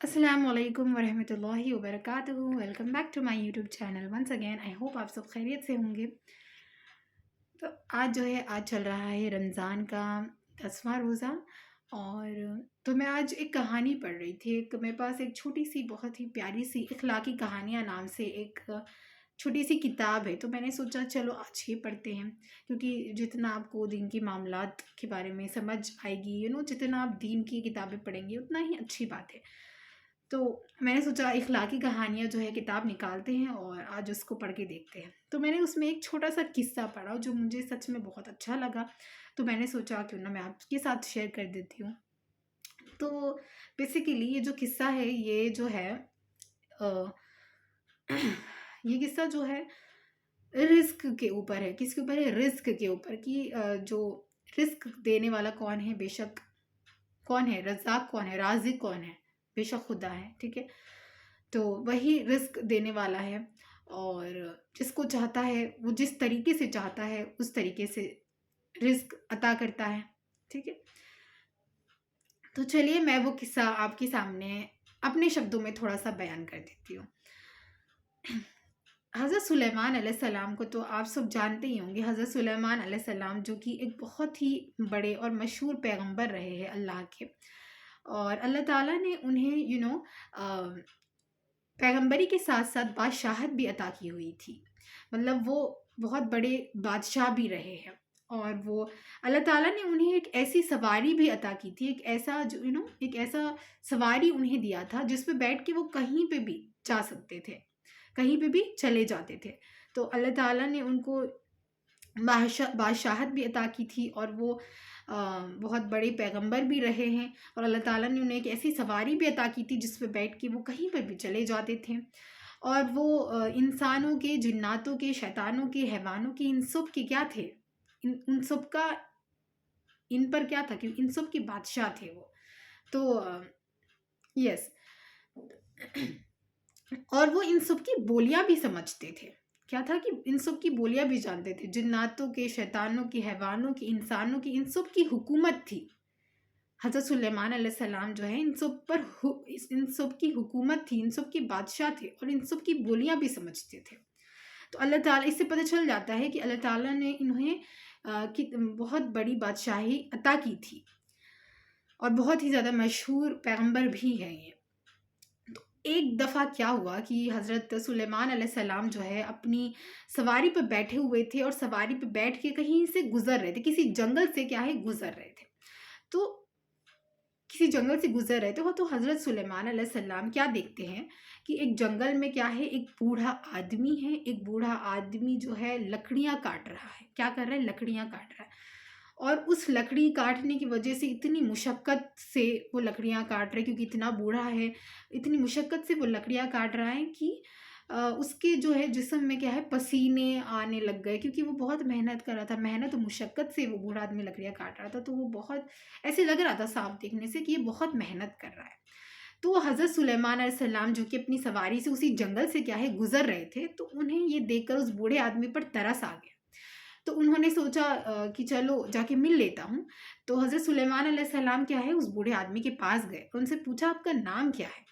अस्सलामुअलैकुम वरहमतुल्लाहि वबरकातुहू। Welcome back to my YouTube channel once again. I hope आप सब खैरियत से होंगे। तो आज जो है, आज चल रहा है रमज़ान का 10वां रोज़ा। और तो मैं आज एक कहानी पढ़ रही थी। एक मेरे पास एक छोटी सी बहुत ही प्यारी सी इखलाकी कहानियाँ नाम से एक छोटी सी किताब है। तो मैंने सोचा चलो आज ये पढ़ते हैं, क्योंकि जितना आपको दीन की मामलात के बारे में समझ आएगी, जितना आप दीन की किताबें पढ़ेंगे उतना ही अच्छी बात है। तो मैंने सोचा इखलाकी कहानियाँ जो है किताब निकालते हैं और आज उसको पढ़ के देखते हैं। तो मैंने उसमें एक छोटा सा किस्सा पढ़ा जो मुझे सच में बहुत अच्छा लगा। तो मैंने सोचा क्यों ना मैं आपके साथ शेयर कर देती हूँ। तो बेसिकली ये जो किस्सा है, ये जो है अ, ये किस्सा जो है रिस्क के ऊपर है। किसके ऊपर है? रिस्क के ऊपर। कि जो रिस्क देने वाला कौन है, बेशक कौन है, रज़ाक कौन है, राज़िक कौन है, बेशक खुदा है। ठीक है, तो वही रिस्क देने वाला है। और जिसको चाहता है, वो जिस तरीके से चाहता है उस तरीके से रिस्क अता करता है। ठीक है, तो चलिए मैं वो किस्सा आपके सामने अपने शब्दों में थोड़ा सा बयान कर देती हूँ। हज़रत सुलेमान अलैहिस्सलाम को तो आप सब जानते ही होंगे। हज़रत सुलेमान अलैहिस्सलाम जो कि एक बहुत ही बड़े और मशहूर पैगंबर रहे हैं अल्लाह के। और अल्लाह ताला ने उन्हें पैगंबरी के साथ साथ बादशाहत भी अता की हुई थी। मतलब वो बहुत बड़े बादशाह भी रहे हैं। और वो अल्लाह ताला ने उन्हें एक ऐसी सवारी भी अता की थी, एक ऐसा जो एक ऐसा सवारी उन्हें दिया था जिस पे बैठ के वो कहीं पे भी जा सकते थे, कहीं पे भी चले जाते थे। तो अल्लाह ताला ने उनको बादशाहत भी अता की थी। और वो बहुत बड़े पैगंबर भी रहे हैं। और अल्लाह ताला ने उन्हें एक ऐसी सवारी भी अता की थी जिस पे बैठ के वो कहीं पर भी चले जाते थे। और वो इंसानों के, जिन्नातों के, शैतानों के, हैवानों के, इन सब के क्या थे, उन सब का इन पर क्या था कि इन सब के बादशाह थे वो। तो यस, और वो इन सब की बोलियां भी समझते थे। क्या था कि इन सब की बोलियां भी जानते थे। जिन्नातों के, शैतानों की, हैवानों की, इंसानों की, इन सब की हुकूमत थी। हज़रत सुलेमान अलैहिस्सलाम जो है, इन सब की हुकूमत थी, इन सब की बादशाह थे और इन सब की बोलियां भी समझते थे। तो अल्लाह ताला, इससे पता चल जाता है कि अल्लाह ताला ने इन्हें बहुत बड़ी बादशाही अता की थी। और बहुत ही ज़्यादा मशहूर पैगंबर भी है ये। तो एक दफ़ा क्या हुआ कि हज़रत सुलेमान अलैहिस्सलाम जो है अपनी सवारी पर बैठे हुए थे और सवारी पर बैठ के कहीं से गुजर रहे थे, किसी जंगल से क्या है गुजर रहे थे। तो किसी जंगल से गुजर रहे थे वो, तो हज़रत सुलेमान अलैहिस्सलाम क्या देखते हैं कि एक जंगल में क्या है, एक बूढ़ा आदमी है। एक बूढ़ा आदमी जो है लकड़ियाँ काट रहा है। क्या कर रहा है? लकड़ियाँ काट रहा है। और उस लकड़ी काटने की वजह से इतनी मुशक्क़त से वो लकड़ियाँ काट रहे हैं, क्योंकि इतना बूढ़ा है, इतनी मुशक्क़त से वो लकड़ियाँ काट रहा है कि उसके जो है जिस्म में क्या है, पसीने आने लग गए, क्योंकि वो बहुत मेहनत कर रहा था। मेहनत और मुशक्क़त से वो बूढ़ा आदमी लकड़ियाँ काट रहा था। तो वो बहुत ऐसे लग रहा था साफ देखने से कि ये बहुत मेहनत कर रहा है। तो हज़रत सुलेमान अलैहिस्सलाम जो कि अपनी सवारी से उसी जंगल से क्या है गुजर रहे थे, तो उन्हें ये देखकर उस बूढ़े आदमी पर तरस आ गया। तो उन्होंने सोचा कि चलो जाके मिल लेता हूँ। तो हज़रत सुलेमान अलैहिस्सलाम क्या है, उस बूढ़े आदमी के पास गए, उनसे पूछा आपका नाम क्या है?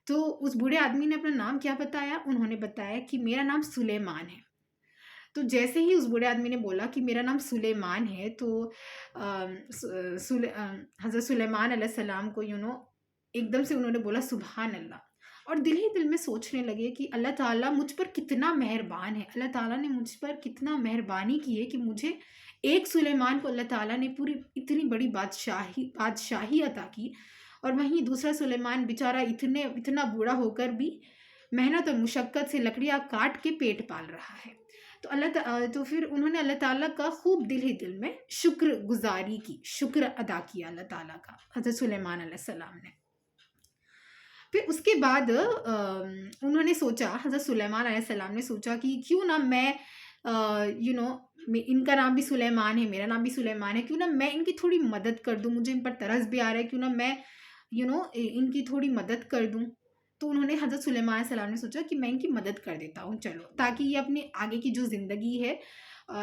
तो उस बूढ़े आदमी ने अपना नाम क्या बताया? उन्होंने बताया कि मेरा नाम सुलेमान है। तो जैसे ही उस बूढ़े आदमी ने बोला कि मेरा नाम सुलेमान है, तो हज़रत सुलेमान अलैहिस्सलाम को एकदम से उन्होंने बोला सुभान अल्लाह। और दिल ही दिल में सोचने लगे कि अल्लाह ताला मुझ पर कितना मेहरबान है। अल्लाह ताला ने मुझ पर कितना मेहरबानी की है कि मुझे एक सुलेमान को अल्लाह ताला ने पूरी इतनी बड़ी बादशाही अता की। और वहीं दूसरा सुलेमान बेचारा इतना बूढ़ा होकर भी मेहनत और मुशक्क़त से लकड़ियाँ काट के पेट पाल रहा है। तो फिर उन्होंने अल्लाह ताला का खूब दिल ही दिल में शुक्रगुज़ारी की, शुक्र अदा किया अल्लाह ताला का, हज़रत सुलेमान अलैहिस्सलाम ने। फिर उसके बाद उन्होंने सोचा, हज़रत सुलेमान अलैहिस्सलाम ने सोचा कि क्यों ना मैं इनका नाम भी सुलेमान है, मेरा नाम भी सुलेमान है, क्यों ना मैं इनकी थोड़ी मदद कर दूँ। मुझे इन पर तरस भी आ रहा है, क्यों ना मैं इनकी थोड़ी मदद कर दूँ। तो उन्होंने, हज़रत सुलेमान अलैहिस्सलाम ने सोचा कि मैं इनकी मदद कर देता हूँ चलो, ताकि ये अपनी आगे की जो ज़िंदगी है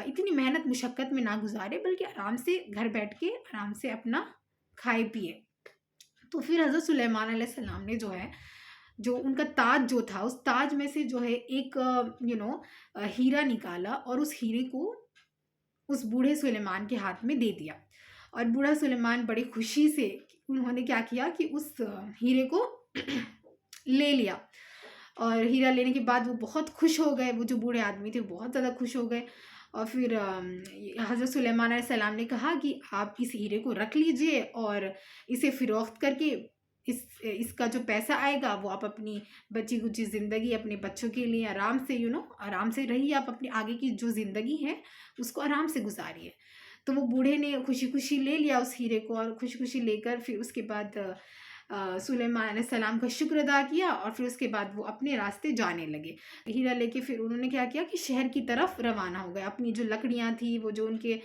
इतनी मेहनत मुशक्क़त में ना गुज़ारे, बल्कि आराम से घर बैठ के आराम से अपना खाए पिए। तो फिर हज़रत सुलेमान अलैहिस्सलाम ने जो है, जो उनका ताज जो था, उस ताज में से जो है एक हीरा निकाला और उस हीरे को उस बूढ़े सुलेमान के हाथ में दे दिया। और बूढ़ा सुलेमान बड़ी खुशी से उन्होंने क्या किया कि उस हीरे को ले लिया। और हीरा लेने के बाद वो बहुत खुश हो गए, वो जो बूढ़े आदमी थे वो बहुत ज़्यादा खुश हो गए। और फिर हज़रत सुलेमान अलैहिस्सलाम ने कहा कि आप इस हीरे को रख लीजिए और इसे फ़रोख्त करके इसका जो पैसा आएगा वो आप अपनी बची कुची ज़िंदगी अपने बच्चों के लिए आराम से आराम से रहिए, आप अपनी आगे की जो ज़िंदगी है उसको आराम से गुजारिए। तो वो बूढ़े ने खुशी खुशी ले लिया उस हीरे को, और खुशी खुशी लेकर फिर उसके बाद सुलेमान अलैहिस्सलाम का शुक्र अदा किया, और फिर उसके बाद वो अपने रास्ते जाने लगे। हीरा लेके फिर उन्होंने क्या किया कि शहर की तरफ रवाना हो गए। अपनी जो लकड़ियाँ थी, वो जो उनके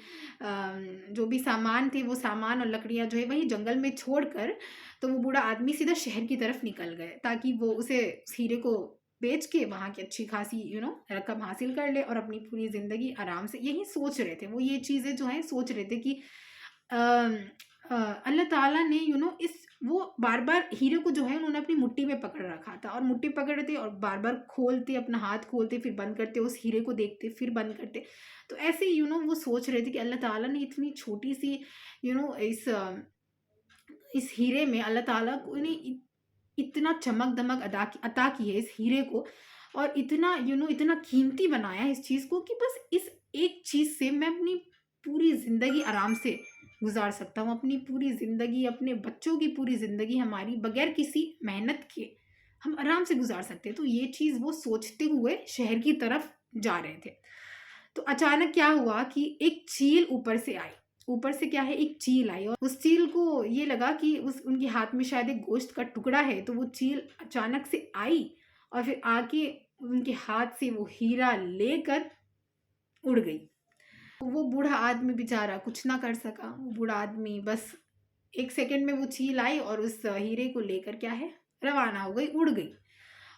जो भी सामान थे, वो सामान और लकड़ियाँ जो है वहीं जंगल में छोड़कर, तो वो बूढ़ा आदमी सीधा शहर की तरफ निकल गए, ताकि वो उस हीरे को बेच के वहाँ की अच्छी खासी रकम हासिल कर ले और अपनी पूरी ज़िंदगी आराम से, यही सोच रहे थे वो, ये चीज़ें जो हैं सोच रहे थे कि अल्लाह ताला ने इस वो बार-बार हीरे को जो है उन्होंने अपनी मुट्ठी में पकड़ रखा था, और मुट्ठी पकड़ते और बार-बार खोलते, अपना हाथ खोलते फिर बंद करते, उस हीरे को देखते फिर बंद करते। तो ऐसे ही वो सोच रहे थे कि अल्लाह ताला ने इतनी छोटी-सी इस हीरे में अल्लाह ताला को ने इतना चमक-दमक अता की है इस हीरे को, और इतना इतना कीमती बनाया है इस चीज़ को कि बस इस एक चीज़ से मैं अपनी पूरी ज़िंदगी आराम से गुज़ार सकता हूँ। अपनी पूरी ज़िंदगी, अपने बच्चों की पूरी ज़िंदगी हमारी बगैर किसी मेहनत के हम आराम से गुज़ार सकते हैं। तो ये चीज़ वो सोचते हुए शहर की तरफ जा रहे थे। तो अचानक क्या हुआ कि एक चील ऊपर से आई। ऊपर से क्या है, एक चील आई, और उस चील को ये लगा कि उस उनके हाथ में शायद एक गोश्त का टुकड़ा है, तो वो चील अचानक से आई और फिर आके उनके हाथ से वो हीरा लेकर उड़ गई। वो बूढ़ा आदमी बेचारा कुछ ना कर सका। वो बूढ़ा आदमी बस 1 सेकंड में वो चील आई और उस हीरे को लेकर क्या है, रवाना हो गई, उड़ गई।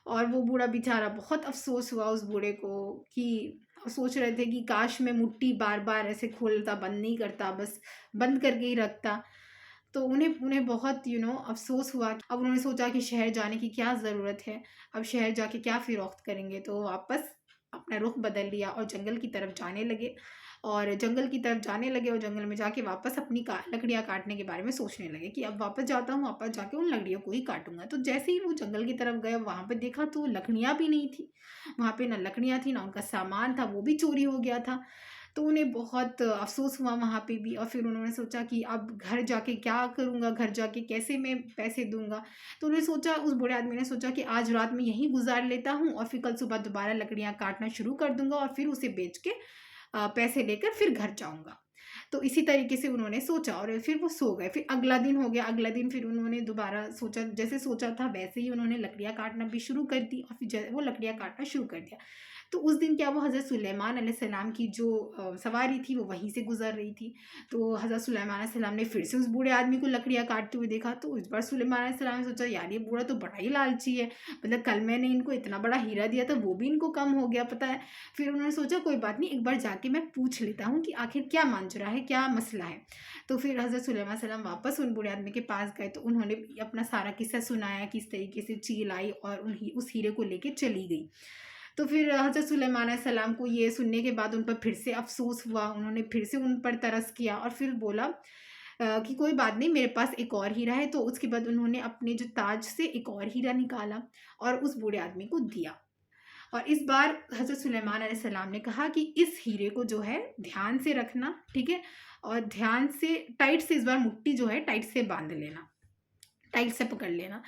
और वो बूढ़ा बेचारा, बहुत अफ़सोस हुआ उस बूढ़े को, कि सोच रहे थे कि काश मैं मुट्ठी बार-बार ऐसे खोलता, बंद नहीं करता, बस बंद करके ही रखता। तो उन्हें उन्हें बहुत अफ़सोस हुआ। अब उन्होंने सोचा कि शहर जाने की क्या ज़रूरत है, अब शहर जाके क्या फ़िरौख्त करेंगे, तो वापस अपना रुख बदल लिया और जंगल की तरफ जाने लगे। और जंगल की तरफ जाने लगे और जंगल में जाके वापस अपनी लकड़ियाँ काटने के बारे में सोचने लगे कि अब वापस जाता हूँ, वापस जाके उन लकड़ियों को ही काटूंगा। तो जैसे ही वो जंगल की तरफ गए, वहाँ पे देखा तो लकड़ियाँ भी नहीं थी। वहाँ पे ना लकड़ियाँ थी, ना उनका सामान था, वो भी चोरी हो गया था। तो उन्हें बहुत अफ़सोस हुआ वहाँ पे भी, और फिर उन्होंने सोचा कि अब घर जाके क्या करूँगा, घर जाके कैसे मैं पैसे दूँगा। तो उन्होंने सोचा, उस बूढ़े आदमी ने सोचा कि आज रात में यहीं गुज़ार लेता हूँ और फिर कल सुबह दोबारा लकड़ियाँ काटना शुरू कर दूँगा और फिर उसे बेच के पैसे लेकर फिर घर जाऊँगा। तो इसी तरीके से उन्होंने सोचा और फिर वो सो गए। फिर अगला दिन हो गया, अगला दिन फिर उन्होंने दोबारा सोचा, जैसे सोचा था वैसे ही उन्होंने लकड़ियाँ काटना भी शुरू कर दी और फिर वो लकड़ियाँ काटना शुरू कर दिया। तो उस दिन क्या, वो हज़रत सुलेमान अलैहिस्सलाम की जो सवारी थी वो वहीं से गुज़र रही थी। तो हज़रत सुलेमान अलैहिस्सलाम ने फिर से उस बूढ़े आदमी को लकड़ियाँ काटते हुए देखा। तो इस बार सुलेमान अलैहिस्सलाम ने सोचा, यार ये बूढ़ा तो बड़ा ही लालची है, मतलब कल मैंने इनको इतना बड़ा हीरा दिया था वो भी इनको कम हो गया, पता है। फिर उन्होंने सोचा कोई बात नहीं, एक बार जाके मैं पूछ लेता हूँ कि आखिर क्या मांझरा है, क्या मसला है। तो फिर हज़रत सुलेमान सल्लम वापस उन बूढ़े आदमी के पास गए, तो उन्होंने अपना सारा किस्सा सुनाया, किस तरीके से चील आई और उस हीरे को लेके चली गई। तो फिर हज़रत सुलेमान सलाम को ये सुनने के बाद उन पर फिर से अफ़सोस हुआ। उन्होंने फिर से उन पर तरस किया और फिर बोला कि कोई बात नहीं, मेरे पास एक और हीरा है। तो उसके बाद उन्होंने अपने जो ताज से एक और हीरा निकाला और उस बूढ़े आदमी को दिया। और इस बार हज़रत सुलेमान अलैहिस्सलाम ने कहा कि इस हीरे को जो है ध्यान से रखना, ठीक है? और ध्यान से टाइट से, इस बार मुट्ठी जो है टाइट से बांध लेना, टाइट से पकड़ लेना।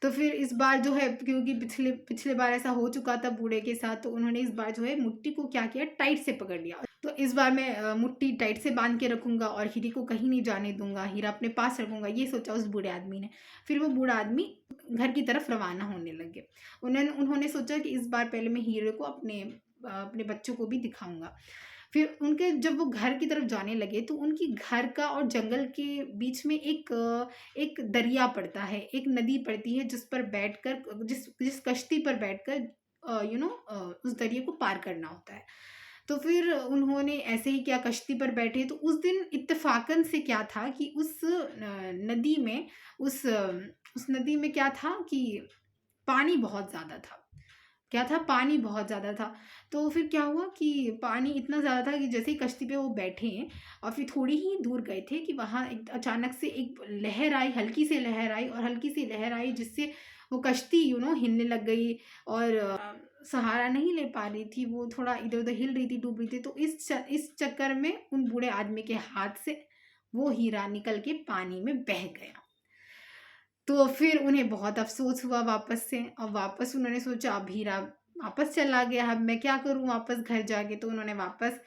तो फिर इस बार जो है, क्योंकि पिछले पिछले बार ऐसा हो चुका था बूढ़े के साथ, तो उन्होंने इस बार जो है मुट्ठी को क्या किया, टाइट से पकड़ लिया। तो इस बार मैं मुट्ठी टाइट से बांध के रखूँगा और हीरे को कहीं नहीं जाने दूँगा, हीरा अपने पास रखूँगा, ये सोचा उस बूढ़े आदमी ने। फिर वो बूढ़ा आदमी घर की तरफ रवाना होने लगे। उन्होंने सोचा कि इस बार पहले मैं हीरे को अपने बच्चों को भी दिखाऊँगा। फिर उनके जब वो घर की तरफ जाने लगे, तो उनकी घर का और जंगल के बीच में एक दरिया पड़ता है, एक नदी पड़ती है, जिस पर बैठकर जिस जिस कश्ती पर बैठकर उस दरिया को पार करना होता है। तो फिर उन्होंने ऐसे ही क्या कश्ती पर बैठे, तो उस दिन इत्तेफाकन से क्या था कि नदी में उस नदी में क्या था कि पानी बहुत ज़्यादा था। क्या था? पानी बहुत ज़्यादा था। तो फिर क्या हुआ कि पानी इतना ज़्यादा था कि जैसे ही कश्ती पे वो बैठे हैं और फिर थोड़ी ही दूर गए थे कि वहाँ एक अचानक से एक लहर आई, हल्की सी लहर आई, और हल्की सी लहर आई जिससे वो कश्ती हिलने लग गई, और सहारा नहीं ले पा रही थी, वो थोड़ा इधर-उधर हिल रही थी, डूब रही थी। तो इस चक्कर में उन बूढ़े आदमी के हाथ से वो हीरा निकल के पानी में बह गया। तो फिर उन्हें बहुत अफ़सोस हुआ वापस से, और वापस उन्होंने सोचा अब हीरा वापस चला गया, अब मैं क्या करूँ वापस घर जाके। तो उन्होंने वापस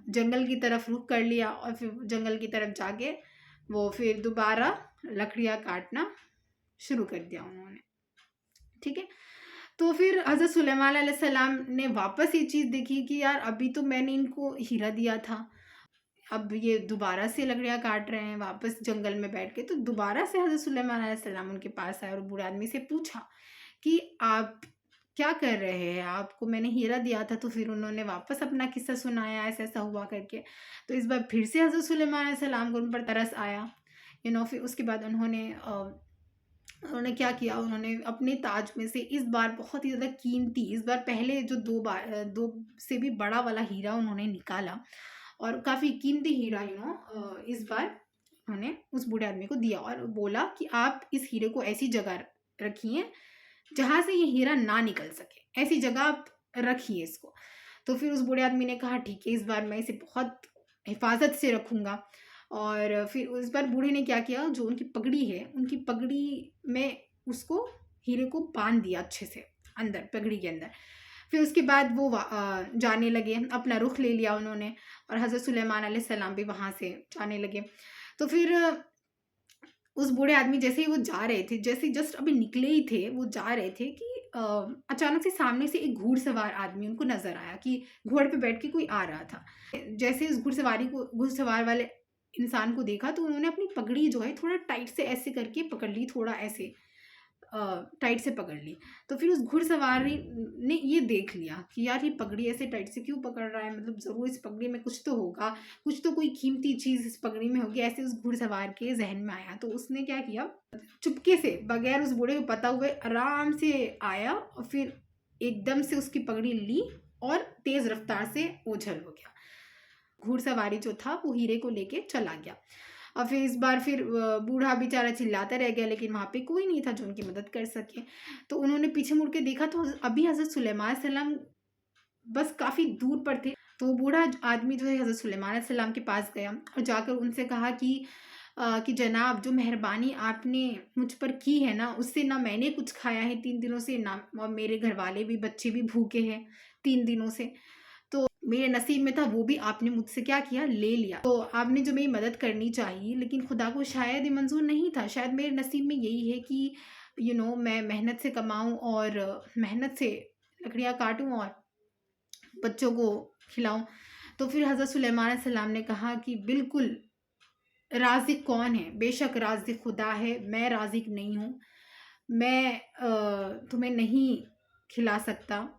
जंगल की तरफ रुख कर लिया, और फिर जंगल की तरफ जाके वो फिर दोबारा लकड़ियाँ काटना शुरू कर दिया उन्होंने। ठीक है? तो फिर हज़रत सुलेमान अलैहिस्सलाम ने वापस ये चीज़ देखी कि यार अभी तो मैंने इनको हीरा दिया था, अब ये दोबारा से लकड़ियाँ काट रहे हैं वापस जंगल में बैठ के। तो दोबारा से हज़रत सुलेमान अलैहिस्सलाम उनके पास आए और बूढ़े आदमी से पूछा कि आप क्या कर रहे हैं? आपको मैंने हीरा दिया था। तो फिर उन्होंने वापस अपना किस्सा सुनाया, ऐसा-ऐसा हुआ करके। तो इस बार फिर से हज़रत सुलेमान अलैहिस्सलाम को उन पर तरस आया। फिर उसके बाद उन्होंने क्या किया, उन्होंने अपने ताज में से इस बार बहुत ही ज़्यादा कीमती, इस बार पहले जो 2 से भी बड़ा वाला हीरा उन्होंने निकाला, और काफ़ी कीमती हीरा इस बार उन्होंने उस बूढ़े आदमी को दिया, और बोला कि आप इस हीरे को ऐसी जगह रखिए जहाँ से ये हीरा ना निकल सके, ऐसी जगह आप रखिए इसको। तो फिर उस बूढ़े आदमी ने कहा ठीक है, इस बार मैं इसे बहुत हिफाज़त से रखूँगा। और फिर उस बार बूढ़े ने क्या किया, जो उनकी पगड़ी है, उनकी पगड़ी में उसको हीरे को बाँध दिया अच्छे से अंदर, पगड़ी के अंदर। फिर उसके बाद वो जाने लगे, अपना रुख ले लिया उन्होंने, और हज़रत सुलेमान अलैहिस्सलाम भी वहाँ से जाने लगे। तो फिर उस बूढ़े आदमी जैसे ही वो जा रहे थे, जैसे जस्ट अभी निकले ही थे, वो जा रहे थे कि अचानक से सामने से एक घुड़सवार आदमी उनको नज़र आया कि घोड़े पे बैठ के कोई आ रहा था। जैसे उस घुड़सवार वाले इंसान को देखा, तो उन्होंने अपनी पगड़ी जो है थोड़ा टाइट से ऐसे करके पकड़ ली, थोड़ा ऐसे टाइट से पकड़ ली। तो फिर उस घुड़सवारी ने ये देख लिया कि यार ये पगड़ी ऐसे टाइट से क्यों पकड़ रहा है, मतलब ज़रूर इस पगड़ी में कुछ तो होगा, कुछ तो कोई कीमती चीज़ इस पगड़ी में होगी, ऐसे उस घुड़सवार के ज़हन में आया। तो उसने क्या किया, चुपके से बगैर उस बूढ़े को पता हुए आराम से आया, और फिर एकदम से उसकी पगड़ी ली और तेज़ रफ्तार से ओझल हो गया। घुड़सवारी जो था वो हीरे को लेके चला गया। और फिर इस बार फिर बूढ़ा बेचारा चिल्लाता रह गया, लेकिन वहाँ पे कोई नहीं था जो उनकी मदद कर सके। तो उन्होंने पीछे मुड़ के देखा, तो अभी हज़रत सुलेमान सल्लम बस काफ़ी दूर पर थे। तो वो बूढ़ा आदमी जो है हज़रत सुलेमान सल्लम के पास गया और जाकर उनसे कहा कि जनाब, जो मेहरबानी आपने मुझ पर की है ना, उससे ना मैंने कुछ खाया है 3 दिनों से, ना और मेरे घरवाले भी, बच्चे भी भूखे हैं 3 दिनों से। तो मेरे नसीब में था, वो भी आपने मुझसे क्या किया, ले लिया। तो आपने जो मेरी मदद करनी चाहिए, लेकिन खुदा को शायद ये मंजूर नहीं था, शायद मेरे नसीब में यही है कि मैं मेहनत से कमाऊं और मेहनत से लकड़ियाँ काटूं और बच्चों को खिलाऊं। तो फिर हज़रत सुलेमान सलाम ने कहा कि बिल्कुल, राज़िक कौन है? बेशक राज़िक खुदा है, मैं राज़िक नहीं हूँ। मैं तुम्हें नहीं खिला सकता।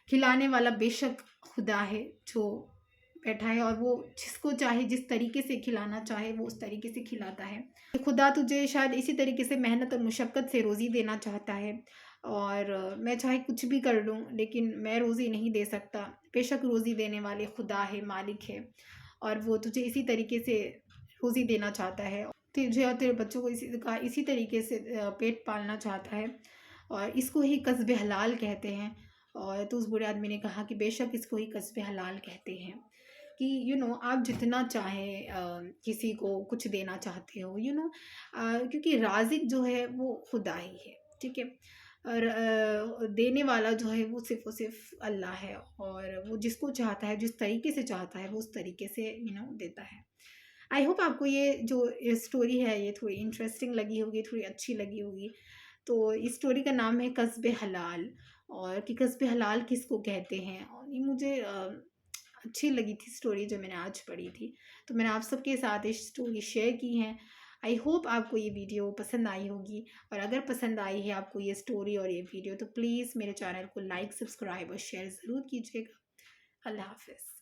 खिलाने वाला बेशक खुदा है जो बैठा है, और वो जिसको चाहे जिस तरीके से खिलाना चाहे वो उस तरीके से खिलाता है। खुदा तुझे शायद इसी तरीके से मेहनत और मुशक्क़त से रोज़ी देना चाहता है, और मैं चाहे कुछ भी कर लूँ, लेकिन मैं रोज़ी नहीं दे सकता। बेशक रोज़ी देने वाले खुदा है, मालिक है, और वो तुझे इसी तरीके से रोज़ी देना चाहता है। तुझे और तेरे बच्चों को इसी तरीके से पेट पालना चाहता है, और इसको ही कस्ब हलाल कहते हैं। और तो उस बूढ़े आदमी ने कहा कि बेशक इसको ही कस्ब हलाल कहते हैं, कि आप जितना चाहें किसी को कुछ देना चाहते हो, क्योंकि राज़िक जो है वो खुदा ही है, ठीक है। और देने वाला जो है वो सिर्फ़ और सिर्फ अल्लाह है, और वो जिसको चाहता है, जिस तरीके से चाहता है, वो उस तरीके से देता है। आई होप आपको ये जो स्टोरी है ये थोड़ी इंटरेस्टिंग लगी होगी, थोड़ी अच्छी लगी होगी। तो इस स्टोरी का नाम है कस्ब हलाल, और कि कस्ब हलाल किसको कहते हैं, और ये मुझे अच्छी लगी थी स्टोरी जो मैंने आज पढ़ी थी, तो मैंने आप सबके साथ ये स्टोरी शेयर की है। आई होप आपको ये वीडियो पसंद आई होगी, और अगर पसंद आई है आपको ये स्टोरी और ये वीडियो, तो प्लीज़ मेरे चैनल को लाइक, सब्सक्राइब और शेयर ज़रूर कीजिएगा। अल्लाह हाफ़िज़।